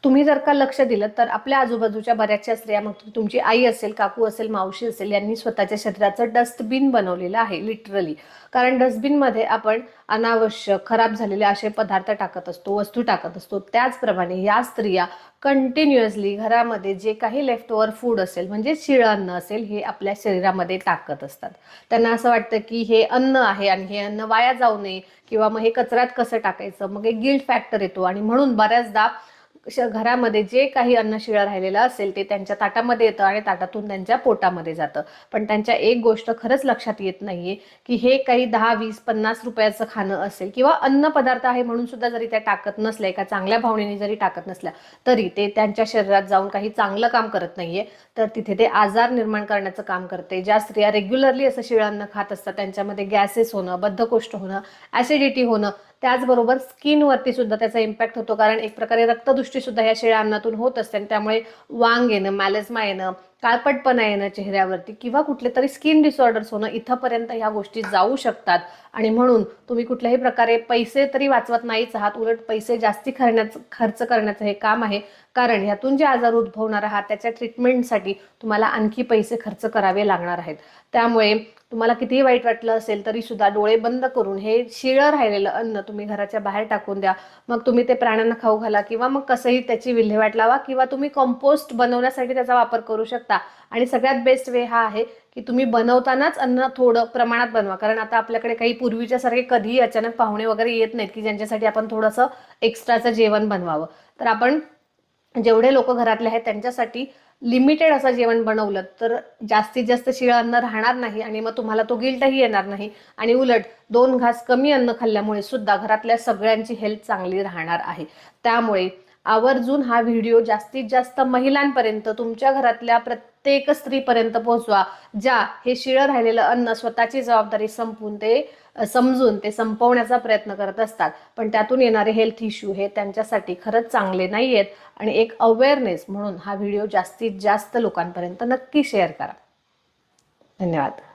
तुम्ही जर का लक्ष दिलं तर आपल्या आजूबाजूच्या बऱ्याचशा स्त्रिया, मग तुमची आई असेल, काकू असेल, मावशी असेल, यांनी स्वतःच्या शरीराचं डस्टबिन बनवलेलं आहे लिटरली. कारण डस्टबिनमध्ये आपण अनावश्यक खराब झालेले असे पदार्थ टाकत असतो, वस्तू टाकत असतो. त्याचप्रमाणे या स्त्रिया कंटिन्युअसली घरामध्ये जे काही लेफ्ट ओव्हर फूड असेल, म्हणजे शिळं अन्न असेल, हे आपल्या शरीरामध्ये टाकत असतात. त्यांना असं वाटतं की हे अन्न आहे आणि हे अन्न वाया जाऊ नये, किंवा मग हे कचऱ्यात कसं टाकायचं, मग एक गिल्ट फॅक्टर येतो. आणि म्हणून बऱ्याचदा घरामध्ये जे काही अन्न शिळं राहिलेलं असेल ते त्यांच्या ताटामध्ये येतं आणि ताटातून त्यांच्या पोटामध्ये जातं. पण त्यांच्या एक गोष्ट खरंच लक्षात येत नाहीये की हे काही 10, 20, 50 रुपयाचं खाणं असेल, किंवा अन्न पदार्थ आहे म्हणून सुद्धा जरी त्या टाकत नसल्या, एका चांगल्या भावनेने जरी टाकत नसल्या, तरी ते त्यांच्या शरीरात जाऊन काही चांगलं काम करत नाहीये, तर तिथे ते आजार निर्माण करण्याचं काम करते. ज्या स्त्रिया रेग्युलरली असं शिळं अन्न खात असतात त्यांच्यामध्ये गॅसेस होणं, बद्धकोष्ठ होणं, ऍसिडिटी होणं, त्याचबरोबर स्किनवरती सुद्धा त्याचा इम्पॅक्ट होतो. कारण एक प्रकारे रक्तदृष्टी सुद्धा या शिळ्या अन्नातून होत असते आणि त्यामुळे वांग येणं, मॅलेस्मा येणं, काळपटपणा येणं चेहऱ्यावरती, किंवा कुठले तरी स्किन डिसऑर्डर्स होणं, इथंपर्यंत ह्या गोष्टी जाऊ शकतात. आणि म्हणून तुम्ही कुठल्याही प्रकारे पैसे तरी वाचवत नाहीच आहात, उलट पैसे जास्ती खर्च करण्याचं हे काम आहे. कारण ह्यातून जे आजार उद्भवणार आहात त्याच्या ट्रीटमेंटसाठी तुम्हाला आणखी पैसे खर्च करावे लागणार आहेत. त्यामुळे तुम्हाला कितीही वाईट वाटलं असेल तरी सुद्धा डोळे बंद करून हे शिळं राहिलेलं अन्न तुम्ही घराच्या बाहेर टाकून द्या. मग तुम्ही ते प्राण्यांना खाऊ घाला, किंवा मग कसंही त्याची विल्हेवाट लावा, किंवा तुम्ही कंपोस्ट बनवण्यासाठी त्याचा वापर करू शकता. आणि सगळ्यात बेस्ट वे हा आहे की तुम्ही बनवतानाच अन्न थोडं प्रमाणात बनवा. कारण आता आपल्याकडे काही पूर्वीच्या सारखे कधीही अचानक पाहुणे वगैरे येत नाहीत की ज्यांच्यासाठी आपण थोडंसं एक्स्ट्राचं जेवण बनवावं. तर आपण जेवढे लोक घरातले आहेत त्यांच्यासाठी लिमिटेड असं जेवण बनवलं तर जास्तीत जास्त शिळं अन्न राहणार नाही, आणि मग तुम्हाला तो गिल्टही येणार नाही. आणि उलट 2 घास कमी अन्न खाल्ल्यामुळे सुद्धा घरातल्या सगळ्यांची हेल्थ चांगली राहणार आहे. त्यामुळे आवर्जून हा व्हिडिओ जास्तीत जास्त महिलांपर्यंत, तुमच्या घरातल्या प्रत्येक स्त्रीपर्यंत पोहोचवा, ज्या हे शिळं राहिलेलं अन्न स्वतःची जबाबदारी समजून ते संपवण्याचा प्रयत्न करत असतात, पण त्यातून येणारे हेल्थ इश्यू हे त्यांच्यासाठी खरंच चांगले नाहीयेत. आणि एक अवेअरनेस म्हणून हा व्हिडिओ जास्तीत जास्त लोकांपर्यंत नक्की शेअर करा. धन्यवाद.